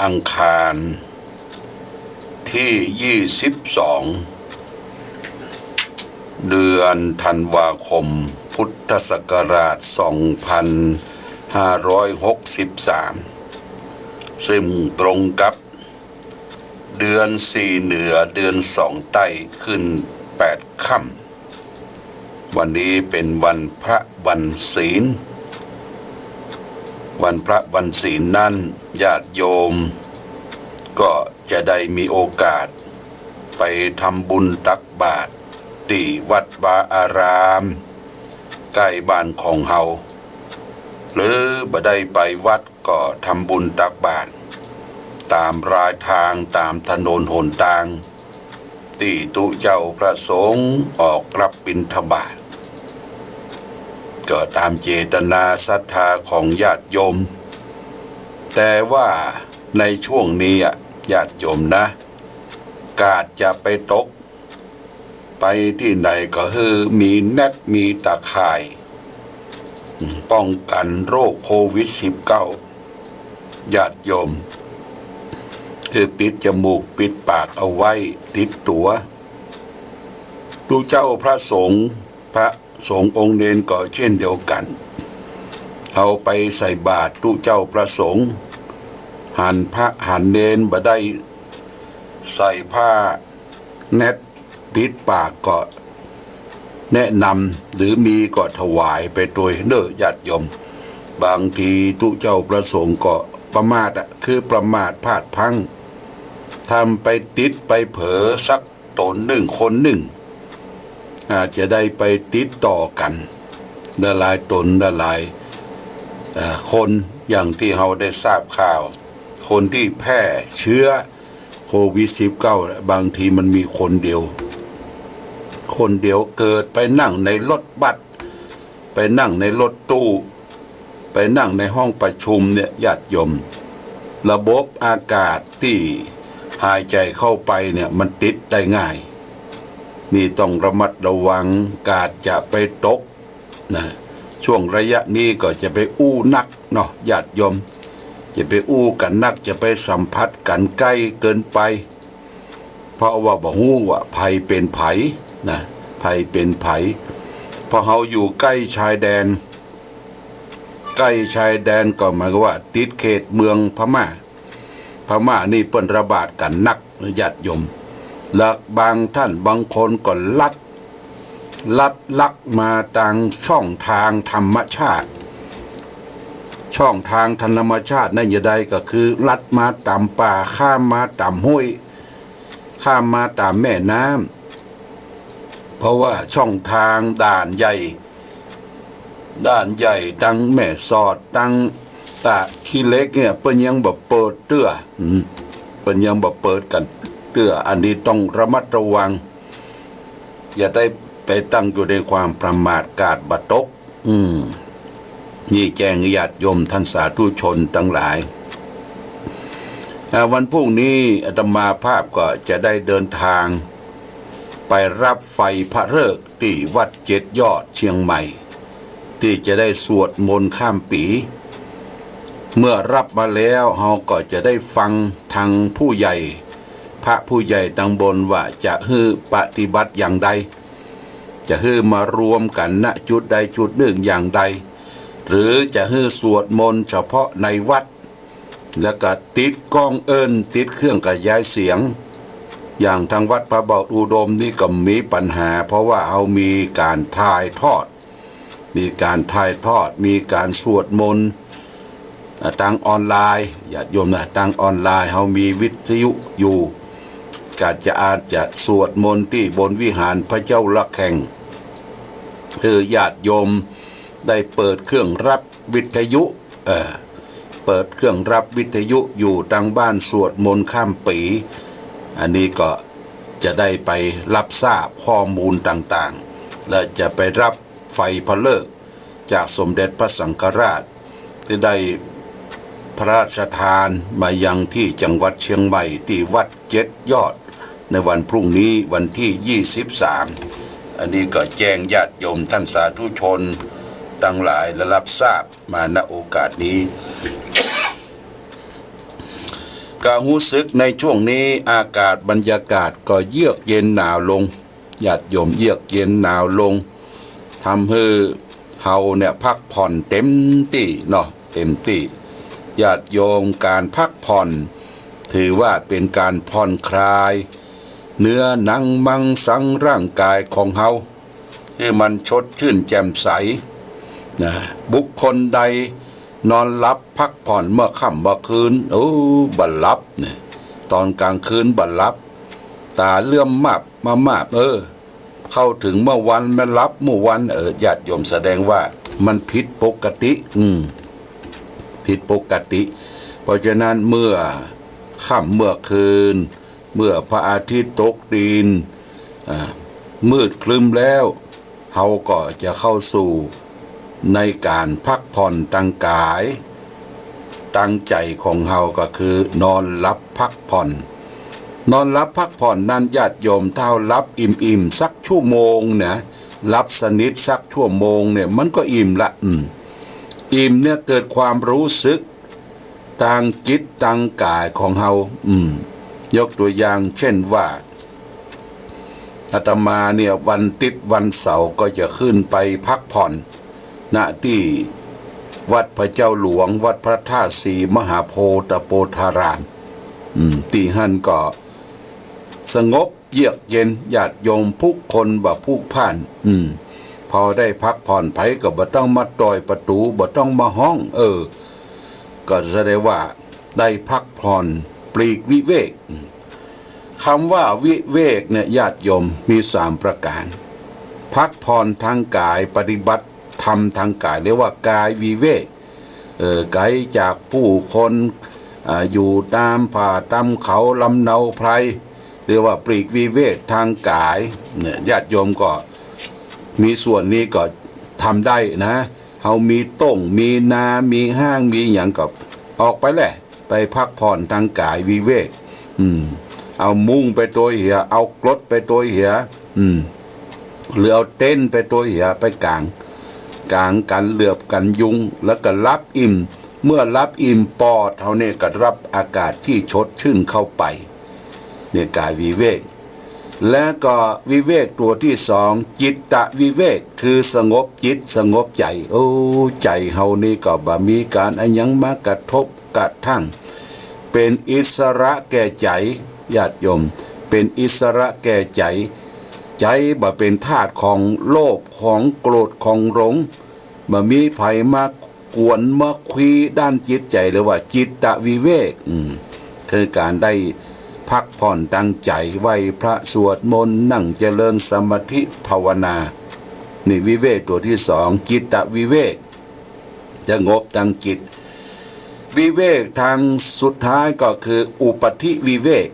อังคารที่22เดือนธันวาคมพุทธศักราช2563ซึ่งตรงกับเดือน4เหนือเดือน2ใต้ขึ้น8ค่ำวันนี้เป็นวันพระวันศีลวันพระวันศีลนั้นญาติโยมก็จะได้มีโอกาสไปทำบุญตักบาตรที่วัดวาอารามใกล้บ้านของเฮาหรือบ่ได้ไปวัดก็ทำบุญตักบาตรตามรายทางตามถนนหนทางที่ตุเจ้าพระสงฆ์ออกรับบิณฑบาตก็ตามเจตนาศรัทธาของญาติโยมแต่ว่าในช่วงนี้ญาติโยมนะกาดจะไปตกไปที่ไหนก็คือมีแน็ตมีตาข่ายป้องกันโรคโควิด-19 ญาติโยมคือปิดจมูกปิดปากเอาไว้ติดตัวตุเจ้าพระสงฆ์องค์เนนก็เช่นเดียวกันเอาไปใส่บาตรตุเจ้าพระสงฆ์หันพระหันเนนบ่ได้ใส่ผ้าแนตปิดปากก็แนะนำหรือมีก็ถวายไปโดยเน้อญาติโยมบางทีตุเจ้าพระสงฆ์ก็ประมาทคือประมาทพลาดพลั้งทำไปติดไปเผลอสักตนหนึ่งคนหนึ่งอาจจะได้ไปติดต่อกันละลายตนละลายคนอย่างที่เราได้ทราบข่าวคนที่แพร่เชื้อโควิด-19 บางทีมันมีคนเดียวเกิดไปนั่งในรถบัสไปนั่งในรถตู้ไปนั่งในห้องประชุมเนี่ยญาติโยมระบบอากาศที่หายใจเข้าไปเนี่ยมันติดได้ง่ายนี่ต้องระมัดระวังกาดจะไปตกนะช่วงระยะนี้ก็จะไปอู้นักเนาะญาติโยมจะไปอู้กันนักจะไปสัมผัสกันใกล้เกินไปเพราะว่าบ่ฮู้ว่าภัยเป็นไผนะภัยเป็นไผพอเฮาอยู่ใกล้ชายแดนก็หมายว่าติดเขตเมืองพม่านี่เปิ้นระบาดกันนักญาติโยมและบางท่านบางคนก็ลักมาทางช่องทางธรรมชาตินั่นอย่าใดก็คือลัดมาตามป่าข้ามมาตามห้วยข้ามมาตามแม่น้ำเพราะว่าช่องทางด่านใหญ่ดังแม่สอดดังตาขี้เล็กเนี่ยเปิ้นยังบ่เปิดเตื้อเปิ้นยังบ่เปิดกันเตื้ออันนี้ต้องระมัดระวังอย่าได้ไปตั้งอยู่ในความประมาทกาดบ่ตกนี่แจ้งญาติโยมท่านสาธุชนทั้งหลายวันพรุ่งนี้อาตมาภาพก็จะได้เดินทางไปรับไฟพระฤกษ์ที่วัด7 ยอดเชียงใหม่ที่จะได้สวดมนต์ข้ามปีเมื่อรับมาแล้วเราก็จะได้ฟังทางผู้ใหญ่พระผู้ใหญ่ตังบนว่าจะฮือปฏิบัติอย่างใดจะฮือมารวมกันณจุดใดจุดหนึ่งอย่างใดหรือจะฮือสวดมนต์เฉพาะในวัดแล้วก็ติดกล้องติดเครื่องขยายเสียงอย่างทางวัดพระเบาอุดมนี่ก็มีปัญหาเพราะว่าเอามีการถ่ายทอดมีการสวดมนต์ทางออนไลน์ญาติโยมนะทางออนไลน์เรามีวิทยุอยู่อาจจะสวดมนต์ที่บนวิหารพระเจ้าละแข่งคือญาติโยมได้เปิดเครื่องรับวิทยุอยู่ทางบ้านสวดมนต์ข้ามปีอันนี้ก็จะได้ไปรับทราบข้อมูลต่างๆและจะไปรับไฟพระฤกษ์จากสมเด็จพระสังฆราชที่ได้พระราชทานมายังที่จังหวัดเชียงใหม่ที่วัด7 ยอดในวันพรุ่งนี้วันที่23อันนี้ก็แจ้งญาติโยมท่านสาธุชนทั้งหลายและรับทราบมาณโอกาสนี้ ก็รู้สึกในช่วงนี้อากาศบรรยากาศก็เยือกเย็นหนาวลงญาติโยมเยือกเย็นหนาวลงทำให้เฮาเนี่ยพักผ่อนเต็มที่เนาะเต็มที่ญาติโยมการพักผ่อนถือว่าเป็นการผ่อนคลายเนื้อหนังมังสังร่างกายของเฮาที่มันสดชื่นแจ่มใสนะบุคคลใดนอนหลับพักผ่อนเมื่อค่ำเมื่อคืนบัดหลับเนี่ยตอนกลางคืนบัดหลับตาเลื่อมมาเข้าถึงเมื่อวันมันหลับเมื่อวันญาติโยมแสดงว่ามันผิดปกติผิดปกติเพราะฉะนั้นเมื่อค่ำเมื่อคืนเมื่อพระอาทิตย์ตกดินมืดครึ้มแล้วเฮาก็จะเข้าสู่ในการพักผ่อนตั้งกายตั้งใจของเฮาก็คือนอนหลับพักผ่อนนอนหลับพักผ่อนนั้นญาติโยมเท่าหลับอิ่มสักชั่วโมงนะหลับสนิทสักชั่วโมงเนี่ยมันก็อิ่มละอิ่มเนี่ยเกิดความรู้สึกทางจิตทางกายของเฮายกตัวอย่างเช่นว่าอาตมาเนี่ยวันติดวันเสาร์ก็จะขึ้นไปพักผ่อนณที่วัดพระเจ้าหลวงวัดพระธาตุศรีมหาโพธิโพธารามที่หันก็สงบเยือกเย็นญาติโยมผู้คนบ่ผู้ผ่านพอได้พักผ่อนไผก็บ่ต้องมาต่อยประตูบ่ต้องมาห้องก็แสดงว่าได้พักผ่อนปลีกวิเวกคำว่าวิเวกเนี่ยญาติโยมมี3ประการพักผ่อนทางกายปฏิบัติธรรมทางกายเรียกว่ากายวิเวกไกลจากผู้คนอยู่ตามป่าตามเขาลำเนาไพรเรียกว่าปลีกวิเวกทางกายเนี่ยญาติโยมก็มีส่วนนี้ก็ทำได้นะเฮามีต้งมีนามีห้างมีอย่างกับออกไปแหละไปพักผ่อนทางกายวิเวกเอามุ้งไปตัวเหียเอากรดไปตัวเหียหรือเอาเต้นไปตัวเหียไปกลางกันเหลือบกันยุงแล้วก็รับอิ่มเมื่อรับอิ่มปอดเท่านี้ก็รับอากาศที่สดชื่นเข้าไปเนี่ยกายวิเวกและก็วิเวกตัวที่2จิตตวิเวกคือสงบจิตสงบใจใจเฮานี่ก็บ่มีการอันยังมากระทบกระทั่งเป็นอิสระแก่ใจญาติโยมเป็นอิสระแก่ใจใจบ่เป็นทาสของโลภของโกรธของหลงบ่มีไผมากวนมาคุยด้านจิตใจหรือว่าจิตตวิเวกคือการได้พักผ่อนตั้งใจไหว้พระสวดมนต์นั่งเจริญสมาธิภาวนานี่วิเวกตัวที่2จิตตวิเวกสงบตั้งจิตวิเวกทางสุดท้ายก็คืออุปธิวิเวก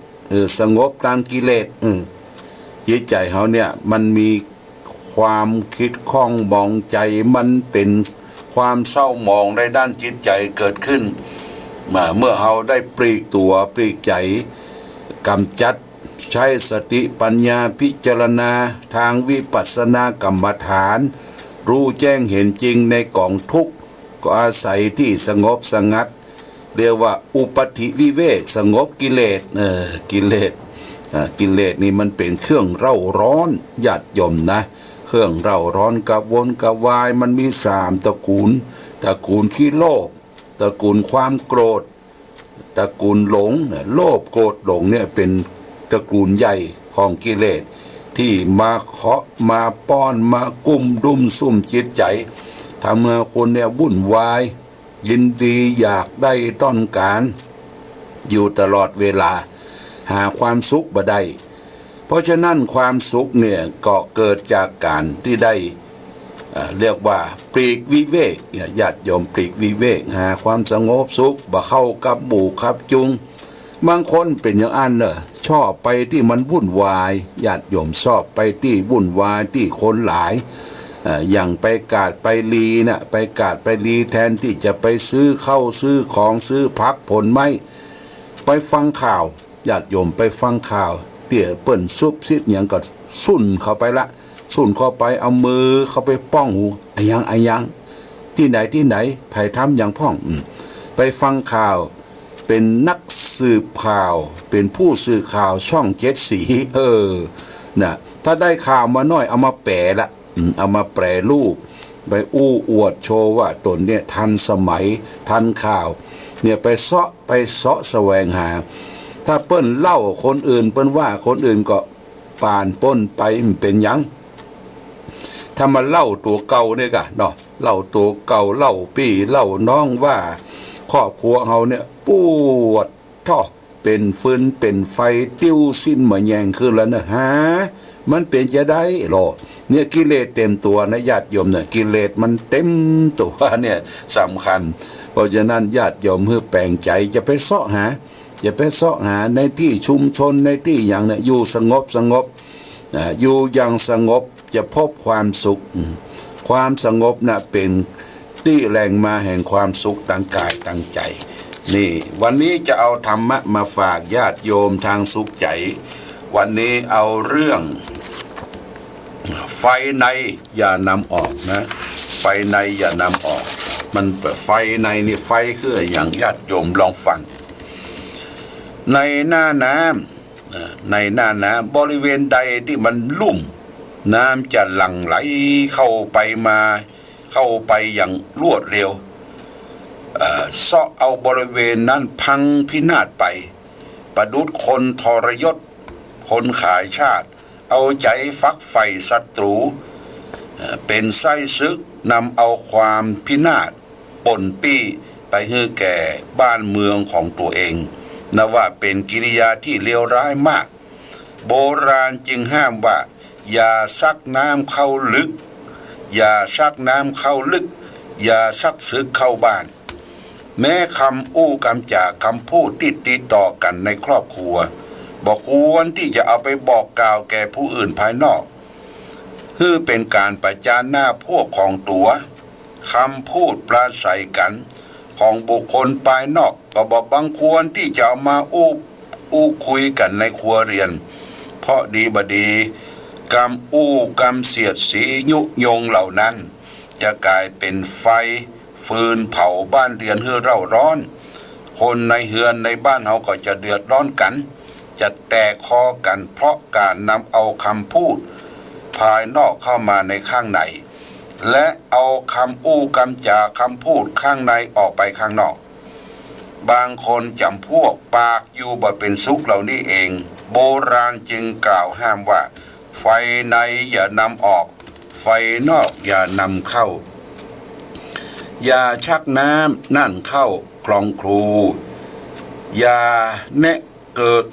สงบทางกิเลสจิตใจเฮาเนี่ยมันมีความคิดข้องมองใจมันเป็นความเศร้าหมองในด้านจิตใจเกิดขึ้นเมื่อเฮาได้ปลีกตัวปลีกใจกำจัดใช้สติปัญญาพิจารณาทางวิปัสสนากรรมฐานรู้แจ้งเห็นจริงในกองทุกข์ก็อาศัยที่สงบสงัดเรียกว่าอุปธิวิเวกสงบกิเลสกิเลสนี่มันเป็นเครื่องเร่าร้อนญาติโยมนะเครื่องเร่าร้อนกระวนกระวายมันมี3ตระกูลขี้โลภตระกูลความโกรธตระกูลหลงโลภโกรธหลงเนี่ยเป็นตระกูลใหญ่ของกิเลสที่มาเคาะมาป้อนมากุ้มดุ้มซุ่มจิตใจทำให้คนเนี่ยวุ่นวายยินดีอยากได้ต้องการอยู่ตลอดเวลาหาความสุขบ่ได้เพราะฉะนั้นความสุขเนี่ยก็เกิดจากการที่ได้เรียกว่าปลีกวิเวกญาติโยมปลีกวิเวกหาความสงบสุขบ่เข้ากับหมู่กับจุงบางคนเป็นอย่างอันชอบไปที่มันวุ่นวายญาติโยมชอบไปที่วุ่นวายที่คนหลายอย่างไปกาดไปลีนะไปกาดไปลีแทนที่จะไปซื้อข้าวซื้อของซื้อผักผลไม้ไปฟังข่าวญาติโยมไปฟังข่าวเตี่ยเปิ้นซุบซิบอย่างก็สุ่นเข้าไปละสุ่นเข้าไปเอามือเข้าไปป้องหูไอ้ยังที่ไหนไผทำอย่างพ่องไปฟังข่าว เป็นนักสืบข่าวเป็นผู้สื่อข่าวช่อง7 สีนะถ้าได้ข่าวมาหน่อยเอามาแปลละเอามาแปรรูปไปอวดโชว์ว่าตนเนี่ยทันสมัยทันข่าวเนี่ยไปเสาะแสวงหาถ้าเปิ้นเล่าคนอื่นเปิ้นว่าคนอื่นก็ป่านป้นไปเป็นยังถ้ามาเล่าตัวเก่าเนี่ยกะเนาะเล่าตัวเก่าเล่าพี่เล่าน้องว่าครอบครัวเฮาเนี่ยปวดท้อเป็นฟืนเป็นไฟติ้วสิ้นมาแยงขึ้นแล้วนะฮะมันเป็นจะได้หรอเนี่ยกิเลสเต็มตัวนะญาติโยมเนี่ยกิเลสมันเต็มตัวเนี่ยสำคัญเพราะฉะนั้นญาติโยมเพื่อแปลงใจจะไปเสาะหาอย่าไปเสาะหาในที่ชุมชนในที่อย่างเนี่ยอยู่สงบอยู่อย่างสงบจะพบความสุขความสงบน่ะเป็นที่แหล่งมาแห่งความสุขทางกายทางใจนี่วันนี้จะเอาธรรมะมาฝากญาติโยมทางสุขใจวันนี้เอาเรื่องไฟในอย่านำออกนะไฟในอย่านำออกมันไฟในนี่ไฟคืออย่างญาติโยมลองฟังในหน้าน้ำบริเวณใดที่มันลุ่มน้ำจะหลั่งไหลเข้าไปอย่างรวดเร็วเสาะเอาบริเวณนั้นพังพินาศไปประดุจคนทรยศคนขายชาติเอาใจฟักไฟศัตรูเป็นไส้ซึกนำเอาความพินาศป่นปี้ไปให้แก่บ้านเมืองของตัวเองนับว่าเป็นกิริยาที่เลวร้ายมากโบราณจึงห้ามว่าอย่าซักน้ำเข้าลึกอย่าซักน้ำเข้าลึกอย่าซักซึกเข้าบ้านแม้คำอู้คำจากคำพูดติดต่อกันในครอบครัวบอกควรที่จะเอาไปบอกกล่าวแก่ผู้อื่นภายนอกคือเป็นการประจานหน้าพวกของตัวคำพูดปราศัยกันของบุคคลภายนอกก็บอกบางควรที่จะเอามาอู้คุยกันในครัวเรือนเพราะดีบดีกรรมกรรมเสียดสียุยงเหล่านั้นจะกลายเป็นไฟฟืนเผาบ้านเรือนเฮือเร่าร้อนคนในเฮือนในบ้านเฮาก็จะเดือดร้อนกันจะแตกคอกันเพราะการนำเอาคำพูดภายนอกเข้ามาในข้างในและเอาคำคำจาคำพูดข้างในออกไปข้างนอกบางคนจำพวกปากอยู่บ่เป็นสุขเหล่านี้เองโบราณจึงกล่าวห้ามว่าไฟในอย่านำออกไฟนอกอย่านำเข้าอย่าชักน้ำนั่นเข้ากลองครูอย่าแนะเกิด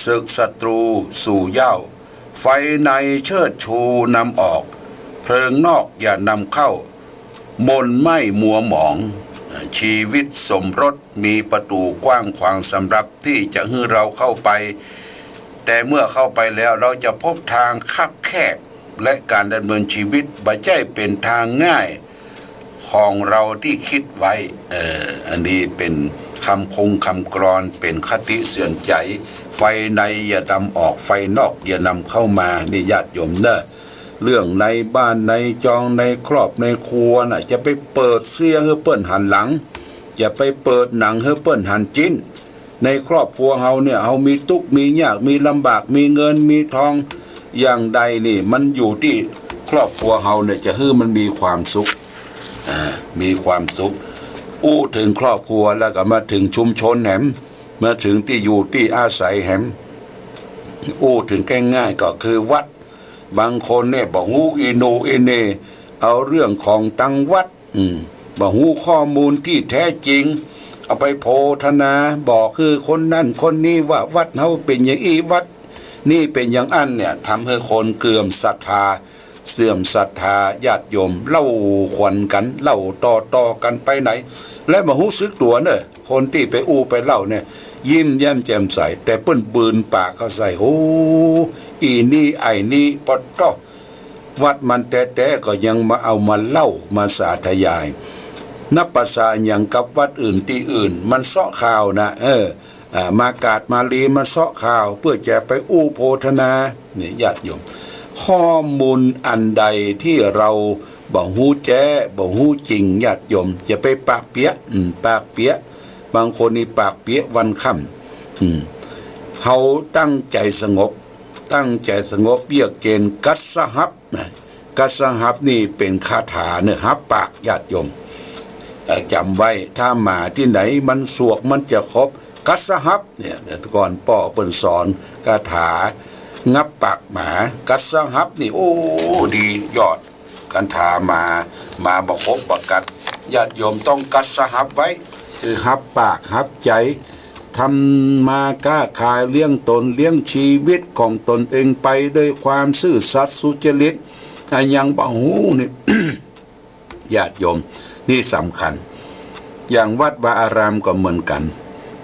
ศึกศัตรูสู่เหย้าไฟในเชิดชูนำออกเพลิงนอกอย่านำเข้ามนไหม้มัวหมองชีวิตสมรสมีประตูกว้างขวางสำหรับที่จะให้เราเข้าไปแต่เมื่อเข้าไปแล้วเราจะพบทางคับแคบและการดำเนินชีวิตบ่ใช่เป็นทางง่ายของเราที่คิดไว้อันนี้เป็นคำกรอนเป็นคติเสื่อมใจไฟในอย่านำออกไฟนอกอย่านำเข้ามานี่ญาติโยมเนอะเรื่องในบ้านในจองในครอบในครัวน่ะจะไปเปิดเสียงให้เปิ้นหันหลังจะไปเปิดหนังให้เปิ้นหันจิ้นในครอบครัวเฮาเนี่ยเฮามีทุกข์มียากมีลำบากมีเงินมีทองอย่างใดนี่มันอยู่ที่ครอบครัวเฮาเนี่ยจะให้มันมีความสุขมีความสุขถึงครอบครัวแล้วก็มาถึงชุมชนแหมมาถึงที่อยู่ที่อาศัยแหมถึงง่ายๆก็คือวัดบางคนเนี่ยบอกฮู้อีโนเอเนเอาเรื่องของตังวัดบอกฮู้ข้อมูลที่แท้จริงเอาไปโพธนาบอกคือคนนั่นคนนี้ว่าวัดเฮาเป็นอย่างอีวัดนี่เป็นอย่างอันเนี่ยทำให้คนเกื่อมศรัทธาเสื่อมศรัทธาญาติโยมเล่าขวัญกันเล่าต่อกันไปไหนและมาฮู้สึกตัวเนอะคนที่ไปไปเล่าเนี่ยยิ้มแย้มแจ่มใสแต่เปิ้นบืนปากเขาใส่โอ้อีนี่ไอ้นี่ปอตอวัดมันแต่ก็ยังมาเอามาเล่ามาสาธยายนับภาษาอย่างกับวัดอื่นที่อื่นมันเสาะข่าวนะมากาดมาลีมันเสาะข่าวเพื่อจะไปโพธนาเนี่ยญาติโยมข้อมูลอันใดที่เราบ่ฮู้แจ้บ่ฮู้จริงญาติโยมจะไปปากเปีย บางคนนี่ปากเปียะวันค่ำเขาตั้งใจสงบเบียกเกณฑ์กัสสหับนะกัสสหับนี่เป็นคาถาเนี่ยฮับปากญาติโยมจำไว้ถ้าหมาที่ไหนมันสวกมันจะครบกัสสหับเนี่ยก่อนป่อเปิ้นสอนคาถางับปากหมากัสสหับนี่โอ้ดียอดกันถามาบอกครบประกัดญาติโยมต้องกัสสหับไว้คือฮับปากฮับใจทำมาค้าขายเลี้ยงตนเลี้ยงชีวิตของตนเองไปด้วยความซื่อสัตย์สุจริตยังบ่หูนี่ ญาติโยมนี่สำคัญอย่างวัดวาอารามก็เหมือนกัน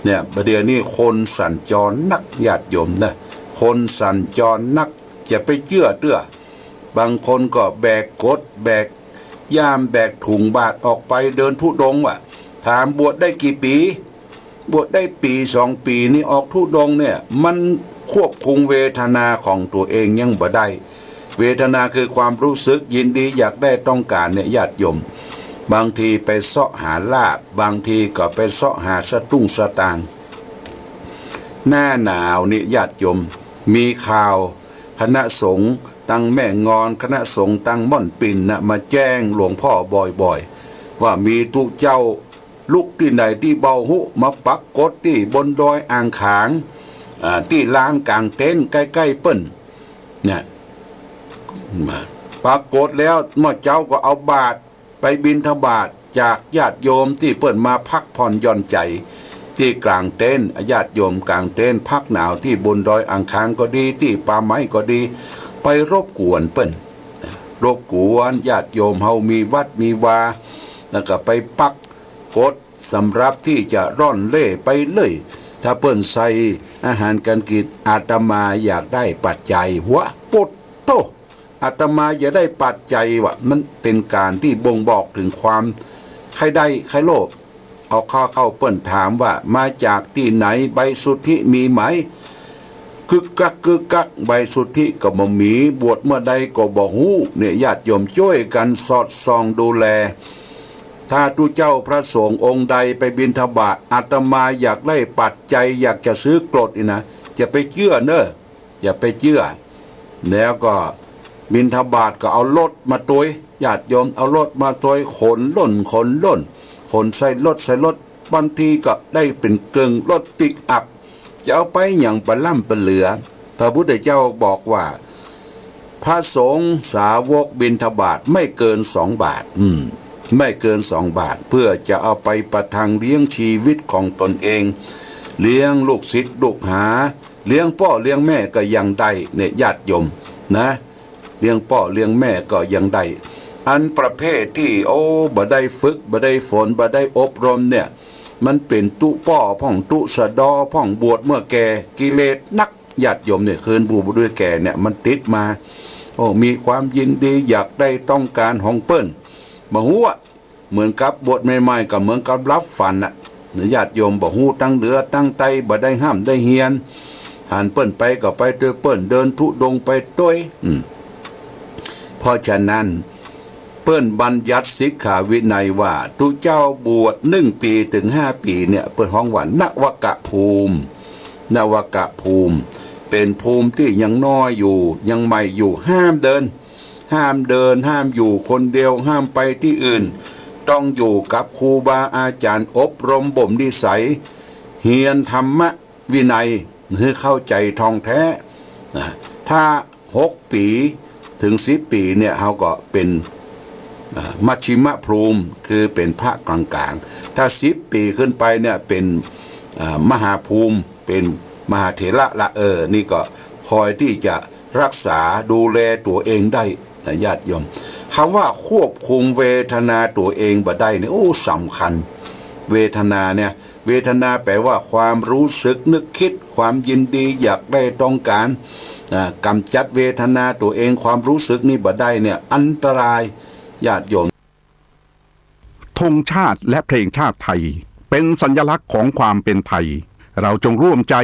เนี่ยประเดี๋ยวนี้คนสัญจรนักญาติโยมนะคนสัญจรนักจะไปเชื่อเตื้อบางคนก็แบกกดแบกย่ามแบกถุงบาตรออกไปเดินธุดงค์ว่ะถามบวชได้กี่ปีบวชได้ปี2 ปีนี่ออกธุดงค์เนี่ยมันควบคุมเวทนาของตัวเองยังบ่ได้เวทนาคือความรู้สึกยินดีอยากได้ต้องการเนี่ยญาติโยมบางทีไปเสาะหาลาบบางทีก็ไปเสาะหาสตุ้งสตางค์หน้าหนาวนี่ญาติโยมมีข่าวคณะสงฆ์ตั้งแม่งอนคณะสงฆ์ตั้งม่อนปิ่นนะมาแจ้งหลวงพ่อบ่อยๆว่ามีตุเจ้าลูกที่ไหนที่เบาหุมาปักกดที่บนดอยอ่างขางที่ลานกลางเต็นท์ใกล้ๆเปิ้นเนี่ยปรากฏแล้วเมื่อเจ้าก็เอาบาตรไปบิณฑบาตจากญาติโยมที่เปิ้นมาพักผ่อนหย่อนใจที่กลางเต็นท์ญาติโยมกลางเต็นท์พักหนาวที่บนดอยอ่างขางก็ดีที่ป่าไม้ก็ดีไปรบกวนเปิ้นรบกวนญาติโยมเฮามีวัดมีวาแล้วก็ไปปักกดสำหรับที่จะร่อนเล่ไปเลยถ้าเปิ้นใส่อาหารการกินอาตมาอยากได้ปัจจัยหัวปุตโตอาตมาอยากได้ปัจจัยว่ามันเป็นการที่บ่งบอกถึงความใครได้ใครโลภเอาเข้าเปิ้นถามว่ามาจากที่ไหนใบสุทธิมีไหมกึกกักใบสุทธิก็บ่มีบวชเมื่อใดก็บ่ฮู้เนี่ยญาติโยมช่วยกันสอดส่องดูแลถ้าทุเจ้าพระสงฆ์องค์ใดไปบิณฑบาตอาตมาอยากได้ปัจจัยอยากจะซื้อกรดนะอย่าไปเชื่อเนอะอย่าไปเชื่อแล้วก็บิณฑบาตก็เอารถมาตุยญาติโยมเอารถมาตุยขนล้นขนใส่รถบางทีก็ได้เป็นเกิงรถปิกอัพจะเอาไปอย่างปะล่ำปะเหลือพระพุทธเจ้าบอกว่าพระสงฆ์สาวกบิณฑบาตไม่เกิน2 บาทไม่เกิน2 บาทเพื่อจะเอาไปประทังเลี้ยงชีวิตของตนเองเลี้ยงลูกศิษย์ลูกหาเลี้ยงพ่อเลี้ยงแม่ก็ยังได้เนี่ยญาติโยมนะเลี้ยงพ่อเลี้ยงแม่ก็ยังได้อันประเภทที่บ่ได้ฝึกบ่ได้ฝนบ่ได้อบรมเนี่ยมันเป็นตุป้อพ่องตุสะดอพ่องบวชเมื่อแก่กิเลสนักญาติโยมเนี่ยคืนบูบด้วยแก่เนี่ยมันติดมามีความยินดีอยากได้ต้องการของเปิ้นบ่ฮู้เหมือนกับบวชใหม่ๆก็เหมือนกับรับฝันน่ะญาติโยมบ่ฮู้ตั้งเหลือตั้งไตบ่ได้ห้ามได้เฮียนหันเปิ้นไปก็ไปเตอเปิ้นเดินธุดงไปต้วยเพราะฉะนั้นเปิ้นบัญญัติสิกขาวินัยว่าทุเจ้าบวช1 ปีถึง5 ปีเนี่ยเปิ้นฮ้องว่านวกภูมิเป็นภูมิที่ยังน้อยอยู่ยังใหม่อยู่ห้ามเดินห้ามอยู่คนเดียวห้ามไปที่อื่นต้องอยู่กับครูบาอาจารย์อบรมบ่มนิสัยเฮียนธรรมวินัยให้เข้าใจท่องแท้ถ้า6 ปีถึง10 ปีเนี่ยเขาก็เป็นมัชชิมพรูมคือเป็นพระกลางๆถ้า10 ปีขึ้นไปเนี่ยเป็นมหาภูมิเป็นมหาเถระละนี่ก็คอยที่จะรักษาดูแลตัวเองได้นะญาติโยมคำว่าควบคุมเวทนาตัวเองบ่ได้เนี่ยสำคัญเวทนาเนี่ยเวทนาแปลว่าความรู้สึกนึกคิดความยินดีอยากได้ต้องการกำจัดเวทนาตัวเองความรู้สึกนี่บ่ได้เนี่ยอันตรายญาติโยมธงชาติและเพลงชาติไทยเป็นสัญลักษณ์ของความเป็นไทยเราจงร่วมใจ